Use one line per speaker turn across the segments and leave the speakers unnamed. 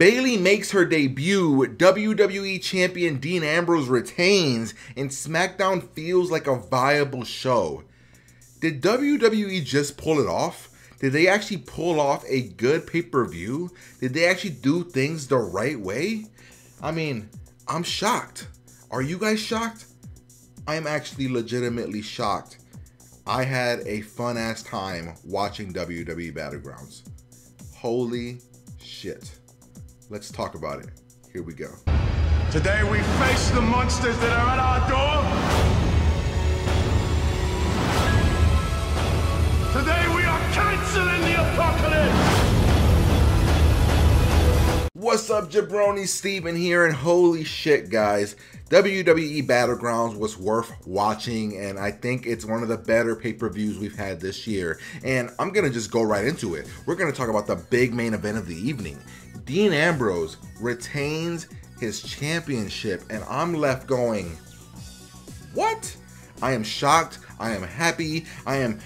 Bayley makes her debut, WWE Champion Dean Ambrose retains, and SmackDown feels like a viable show. Did WWE just pull it off? Did they actually pull off a good pay-per-view? Did they actually do things the right way? I mean, I'm shocked. Are you guys shocked? I'm actually legitimately shocked. I had a fun-ass time watching WWE Battlegrounds. Holy shit. Let's talk about it. Here we go.
Today we face the monsters that are at our door. Today we are canceling the apocalypse.
What's up, jabroni? Steven here, and holy shit, guys. WWE Battlegrounds was worth watching, and I think it's one of the better pay-per-views we've had this year. And I'm gonna just go right into it. We're gonna talk about the big main event of the evening. Dean Ambrose retains his championship, and I'm left going, what? I am shocked. I am happy. I am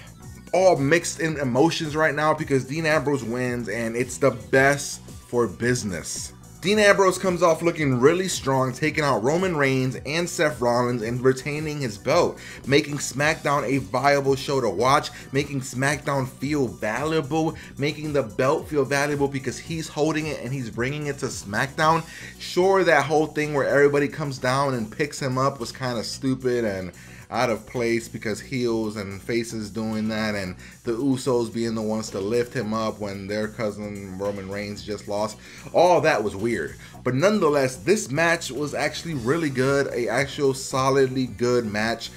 all mixed in emotions right now because Dean Ambrose wins, and it's the best for business. Dean Ambrose comes off looking really strong, taking out Roman Reigns and Seth Rollins and retaining his belt, making SmackDown a viable show to watch, making SmackDown feel valuable, making the belt feel valuable because he's holding it and he's bringing it to SmackDown. Sure, that whole thing where everybody comes down and picks him up was kind of stupid and out of place because heels and faces doing that, and the Usos being the ones to lift him up when their cousin Roman Reigns just lost. All that was weird, but nonetheless, this match was actually really good. A actual solidly good match.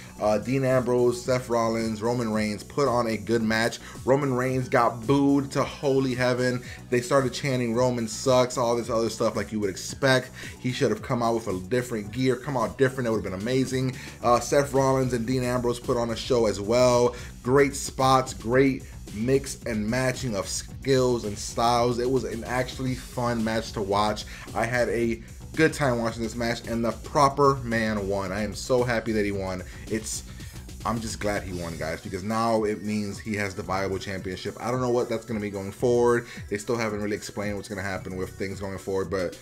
Dean Ambrose, Seth Rollins, Roman Reigns put on a good match. Roman Reigns got booed to holy heaven. They started chanting Roman sucks, all this other stuff like you would expect. He should have come out with a different gear, come out different. That would have been amazing. Seth Rollins and Dean Ambrose put on a show as well. Great spots, great mix and matching of skills and styles. It was an actually fun match to watch. I had a good time watching this match, and the proper man won. I am so happy that he won. I'm just glad he won, guys, because now it means he has the viable championship. I don't know what that's going to be going forward. They still haven't really explained what's going to happen with things going forward, but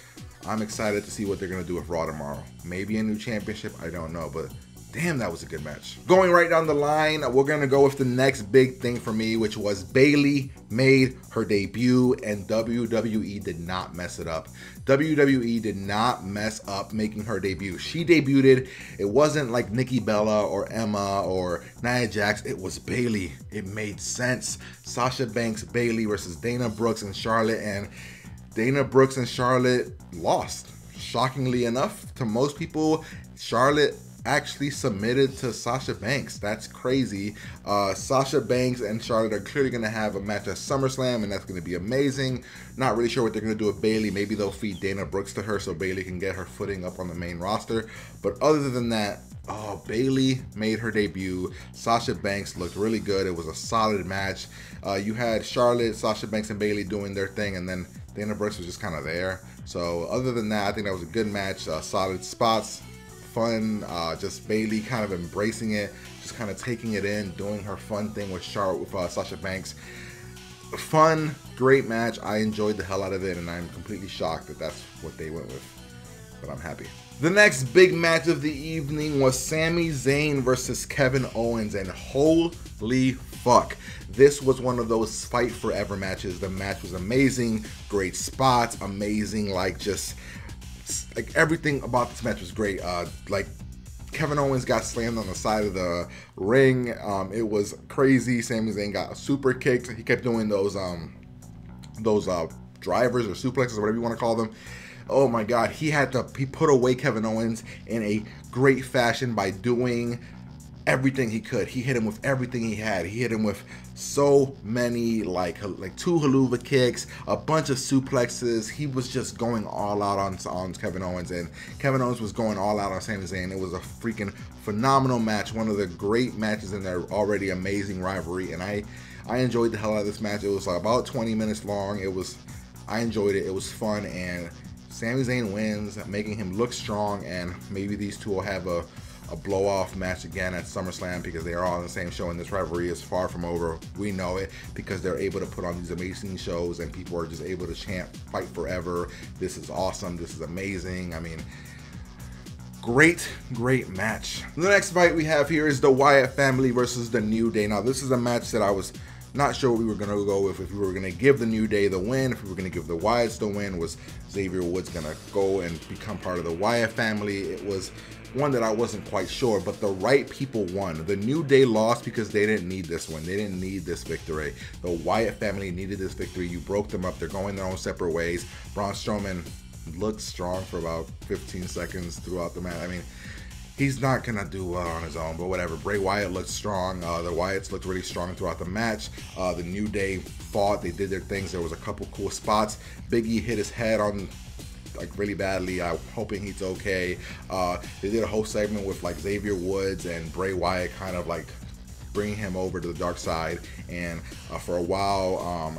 I'm excited to see what they're going to do with Raw tomorrow. Maybe a new championship, I don't know, but damn, that was a good match. Going right down the line, we're going to go with the next big thing for me, which was Bayley made her debut, and WWE did not mess it up. WWE did not mess up making her debut. She debuted. It wasn't like Nikki Bella or Emma or Nia Jax. It was Bayley. It made sense. Sasha Banks, Bayley versus Dana Brooks and Charlotte, and Dana Brooks and Charlotte lost. Shockingly enough, to most people, Charlotte actually submitted to Sasha Banks. That's crazy. Sasha Banks and Charlotte are clearly going to have a match at SummerSlam, and that's going to be amazing. Not really sure what they're going to do with Bayley. Maybe they'll feed Dana Brooks to her so Bayley can get her footing up on the main roster. But other than that, Bayley made her debut. Sasha Banks looked really good. It was a solid match. You had Charlotte, Sasha Banks, and Bayley doing their thing, and then Dana Brooks was just kind of there. So other than that, I think that was a good match. Solid spots. Fun, just Bayley kind of embracing it, just kind of taking it in, doing her fun thing with Charlotte, with Sasha Banks. Fun, great match. I enjoyed the hell out of it, and I'm completely shocked that that's what they went with, but I'm happy. The next big match of the evening was Sami Zayn versus Kevin Owens, and holy fuck, this was one of those fight forever matches. The match was amazing, great spots, amazing, like everything about this match was great. Like Kevin Owens got slammed on the side of the ring. It was crazy. Sami Zayn got super kicked. He kept doing those drivers or suplexes or whatever you want to call them. Oh my God, he put away Kevin Owens in a great fashion by doing everything he could. He hit him with everything he had. He hit him with so many like 2 haluva kicks, a bunch of suplexes. He was just going all out on Kevin Owens, and Kevin Owens was going all out on Sami Zayn. It was a freaking phenomenal match, one of the great matches in their already amazing rivalry, and I enjoyed the hell out of this match. It was like about 20 minutes long. I enjoyed it. It was fun, and Sami Zayn wins, making him look strong, and maybe these two will have a a blow-off match again at SummerSlam, because they are all on the same show, and this rivalry is far from over. We know it because they're able to put on these amazing shows and people are just able to chant "Fight Forever." This is awesome. This is amazing. I mean, great match. The next fight we have here is the Wyatt family versus the New Day. Now, this is a match that I was not sure what we were going to go with. If we were going to give the New Day the win, if we were going to give the Wyatts the win, was Xavier Woods going to go and become part of the Wyatt family? It was one that I wasn't quite sure, but the right people won. The New Day lost because they didn't need this one. They didn't need this victory. The Wyatt family needed this victory. You broke them up. They're going their own separate ways. Braun Strowman looked strong for about 15 seconds throughout the match. I mean, he's not gonna do well on his own, but whatever. Bray Wyatt looked strong. The Wyatts looked really strong throughout the match. The New Day fought. They did their things. There was a couple cool spots. Big E hit his head on like really badly. I'm hoping he's okay. They did a whole segment with like Xavier Woods and Bray Wyatt kind of like bringing him over to the dark side, and for a while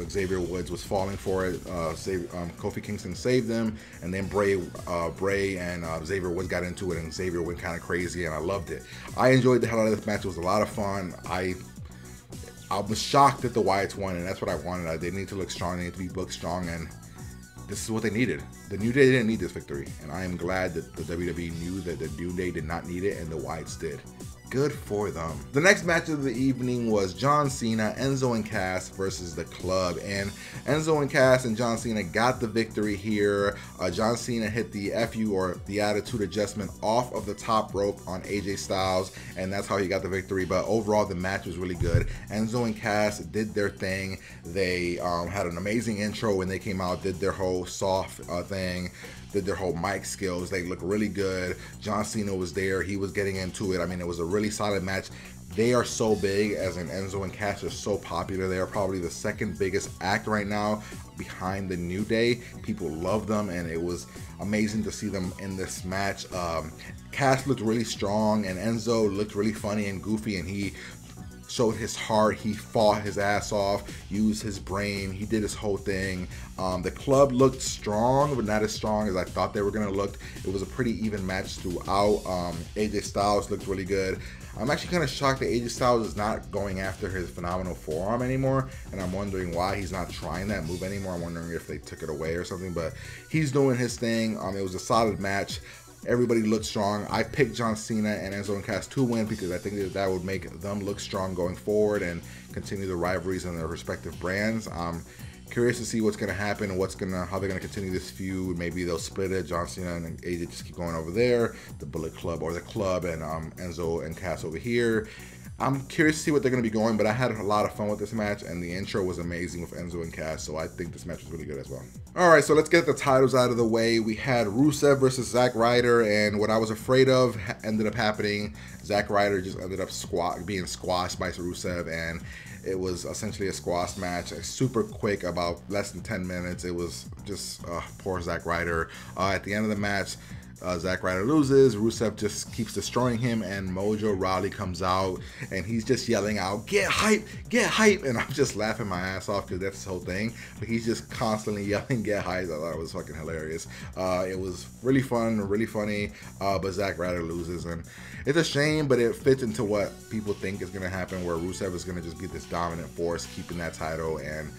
Xavier Woods was falling for it. Kofi Kingston saved him, and then Bray and Xavier Woods got into it, and Xavier went kind of crazy, and I loved it. I enjoyed the hell out of this match. It was a lot of fun. I was shocked that the Wyatts won, and that's what I wanted. They need to look strong. They need to be booked strong, and this is what they needed. The New Day didn't need this victory, and I am glad that the WWE knew that the New Day did not need it, and the Wyatts did. Good for them. The next match of the evening was John Cena, Enzo and Cass versus the Club, and Enzo and Cass and John Cena got the victory here. John Cena hit the FU, or the Attitude Adjustment, off of the top rope on AJ Styles, and that's how he got the victory. But overall, the match was really good. Enzo and Cass did their thing. They had an amazing intro when they came out, did their whole soft thing, did their whole mic skills. They look really good. John Cena was there. He was getting into it. I mean, it was a really solid match. They are so big, as in Enzo and Cass are so popular. They are probably the second biggest act right now behind the New Day. People love them, and it was amazing to see them in this match. Cass looked really strong, and Enzo looked really funny and goofy, and he showed his heart. He fought his ass off, used his brain. He did his whole thing. The Club looked strong, but not as strong as I thought they were going to look. It was a pretty even match throughout. AJ Styles looked really good. I'm actually kind of shocked that AJ Styles is not going after his phenomenal forearm anymore, and I'm wondering why he's not trying that move anymore. I'm wondering if they took it away or something, but he's doing his thing. It was a solid match. Everybody looked strong. I picked John Cena and Enzo and Cass to win because I think that would make them look strong going forward and continue the rivalries in their respective brands. I'm curious to see what's going to happen, how they're going to continue this feud. Maybe they'll split it. John Cena and AJ just keep going over there, the Bullet Club, or the Club, and Enzo and Cass over here. I'm curious to see what they're going to be going, but I had a lot of fun with this match, and the intro was amazing with Enzo and Cass, so I think this match was really good as well. Alright, so let's get the titles out of the way. We had Rusev versus Zack Ryder, and what I was afraid of ended up happening. Zack Ryder just ended up being squashed by Rusev, and it was essentially a squash match, super quick, about less than 10 minutes. It was just poor Zack Ryder. At the end of the match, Zack Ryder loses. Rusev just keeps destroying him, and Mojo Rawley comes out, and he's just yelling out, "Get hype, get hype!" And I'm just laughing my ass off because that's his whole thing. But he's just constantly yelling, "Get hype!" I thought it was fucking hilarious. It was really fun, really funny, but Zack Ryder loses, and it's a shame, but it fits into what people think is going to happen, where Rusev is going to just be this dominant force, keeping that title, and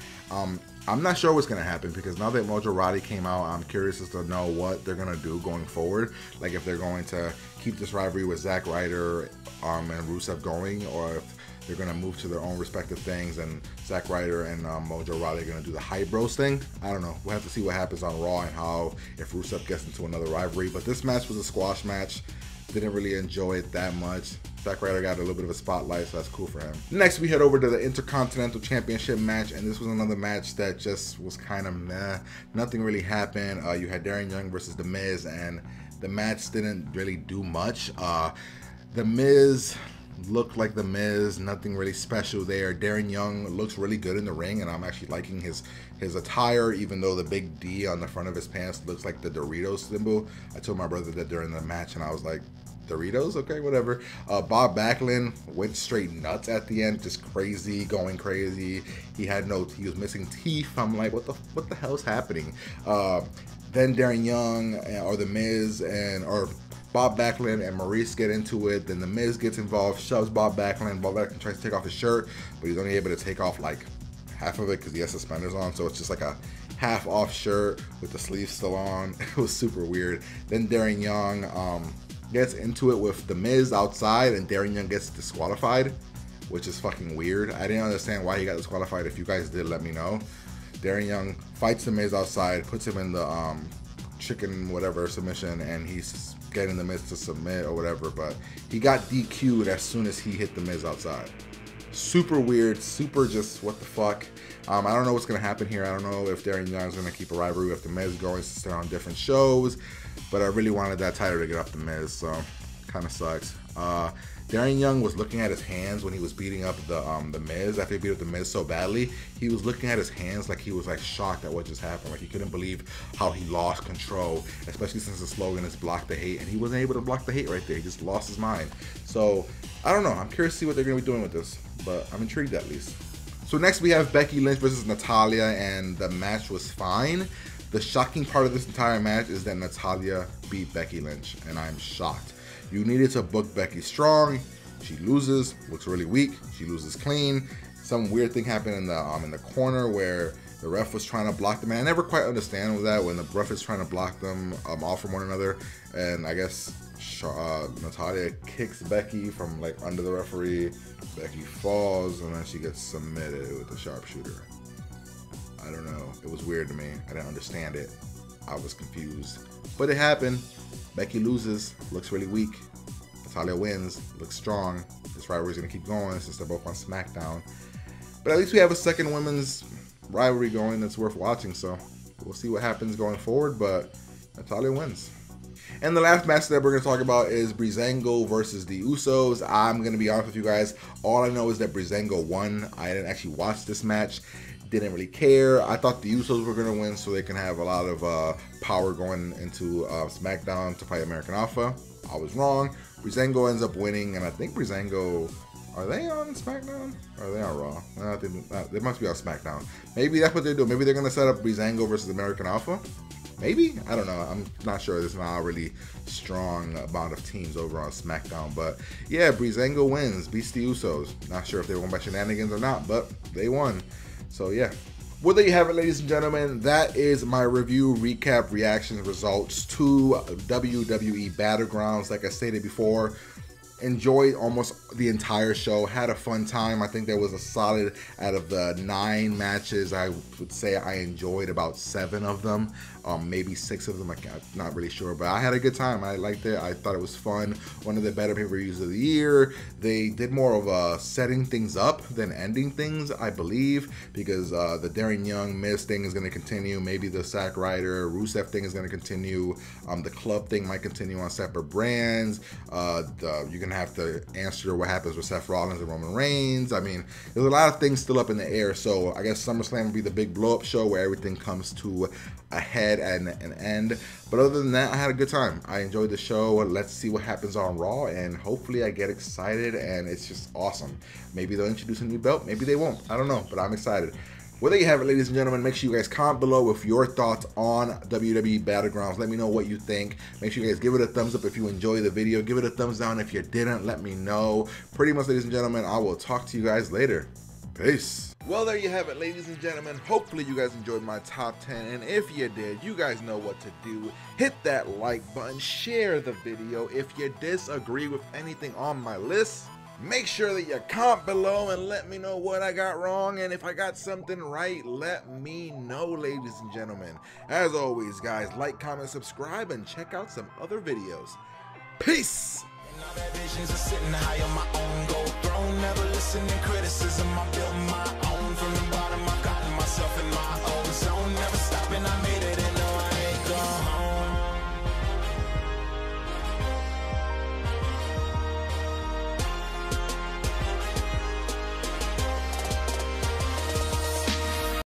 I'm not sure what's going to happen, because now that Mojo Rawley came out, I'm curious as to know what they're going to do going forward. Like, if they're going to keep this rivalry with Zack Ryder and Rusev going, or if they're going to move to their own respective things, and Zack Ryder and Mojo Rawley are going to do the Hype Bros thing. I don't know. We'll have to see what happens on Raw, and how, if Rusev gets into another rivalry. But this match was a squash match. Didn't really enjoy it that much. Zack Ryder got a little bit of a spotlight, so that's cool for him. Next, we head over to the Intercontinental Championship match, and this was another match that just was kind of meh. Nothing really happened. You had Darren Young versus The Miz, and the match didn't really do much. The Miz looked like The Miz, nothing really special there. Darren Young looks really good in the ring, and I'm actually liking his attire, even though the big D on the front of his pants looks like the Doritos symbol. I told my brother that during the match, and I was like, Doritos? Okay, whatever. Bob Backlund went straight nuts at the end, just crazy, going crazy. He was missing teeth. I'm like, what the hell's happening? Then Darren Young, or The Miz, or Bob Backlund and Maurice get into it. Then The Miz gets involved, shoves Bob Backlund. Bob Backlund tries to take off his shirt, but he's only able to take off like half of it because he has suspenders on. So it's just like a half off shirt with the sleeves still on. It was super weird. Then Darren Young gets into it with The Miz outside, and Darren Young gets disqualified, which is fucking weird. I didn't understand why he got disqualified. If you guys did, let me know. Darren Young fights The Miz outside, puts him in the chicken whatever submission, and he's getting The Miz to submit or whatever, but he got DQ'd as soon as he hit The Miz outside. Super weird, super just what the fuck. I don't know what's going to happen here. I don't know if Darren Young's going to keep a rivalry with The Miz going since they're on different shows, but I really wanted that title to get off The Miz, so kind of sucks. Darren Young was looking at his hands when he was beating up the Miz. After he beat up the Miz so badly, he was looking at his hands like he was like shocked at what just happened. Like he couldn't believe how he lost control, especially since the slogan is block the hate, and he wasn't able to block the hate right there. He just lost his mind. So I don't know. I'm curious to see what they're gonna be doing with this, but I'm intrigued at least. So next we have Becky Lynch versus Natalya, and the match was fine. The shocking part of this entire match is that Natalya beat Becky Lynch, and I'm shocked. You needed to book Becky strong. She loses, looks really weak. She loses clean. Some weird thing happened in the corner where the ref was trying to block them. And I never quite understand that when the ref is trying to block them off from one another. And I guess Natalya kicks Becky from like under the referee. Becky falls, and then she gets submitted with a sharpshooter. I don't know. It was weird to me. I didn't understand it. I was confused. But it happened. Becky loses, looks really weak. Natalya wins, looks strong. This rivalry is going to keep going since they're both on SmackDown. But at least we have a second women's rivalry going that's worth watching, so we'll see what happens going forward, but Natalya wins. And the last match that we're going to talk about is Breezango versus the Usos. I'm going to be honest with you guys. All I know is that Breezango won. I didn't actually watch this match. Didn't really care. I thought the Usos were going to win so they can have a lot of power going into SmackDown to fight American Alpha. I was wrong. Breezango ends up winning, and I think Breezango, are they on SmackDown? Or are they on Raw? I think they must be on SmackDown. Maybe that's what they're doing. Maybe they're going to set up Breezango versus American Alpha. Maybe? I don't know. I'm not sure. There's not a really strong amount of teams over on SmackDown. But yeah, Breezango wins. Beats the Usos. Not sure if they won by shenanigans or not, but they won. So yeah. Well, there you have it, ladies and gentlemen. That is my review, recap, reactions, results to WWE Battlegrounds. Like I stated before, enjoyed almost the entire show, had a fun time. I think there was a solid, out of the 9 matches, I would say I enjoyed about 7 of them, maybe 6 of them, I'm not really sure, but I had a good time. I liked it. I thought it was fun. One of the better pay-per-views of the year. They did more of a setting things up than ending things, I believe, because the Darren Young Miz thing is going to continue. Maybe the Zack Ryder Rusev thing is going to continue. The club thing might continue on separate brands. You're going to have to answer what happens with Seth Rollins and Roman Reigns. I mean, there's a lot of things still up in the air, so I guess SummerSlam will be the big blow-up show where everything comes to a head and an end. But other than that, I had a good time. I enjoyed the show. Let's see what happens on Raw, and hopefully I get excited and it's just awesome. Maybe they'll introduce a new belt, maybe they won't. I don't know, but I'm excited. Well, there you have it, ladies and gentlemen. Make sure you guys comment below with your thoughts on WWE Battlegrounds. Let me know what you think. Make sure you guys give it a thumbs up if you enjoyed the video. Give it a thumbs down if you didn't. Let me know. Pretty much, ladies and gentlemen, I will talk to you guys later. Peace. Well, there you have it, ladies and gentlemen. Hopefully you guys enjoyed my top 10, and if you did, you guys know what to do. Hit that like button, share the video. If you disagree with anything on my list, make sure that you comment below and let me know what I got wrong, and if I got something right, let me know, ladies and gentlemen. As always, guys, like, comment, subscribe, and check out some other videos. Peace!
Now that visions are sitting high on my own gold throne, never listening criticism, I built my own.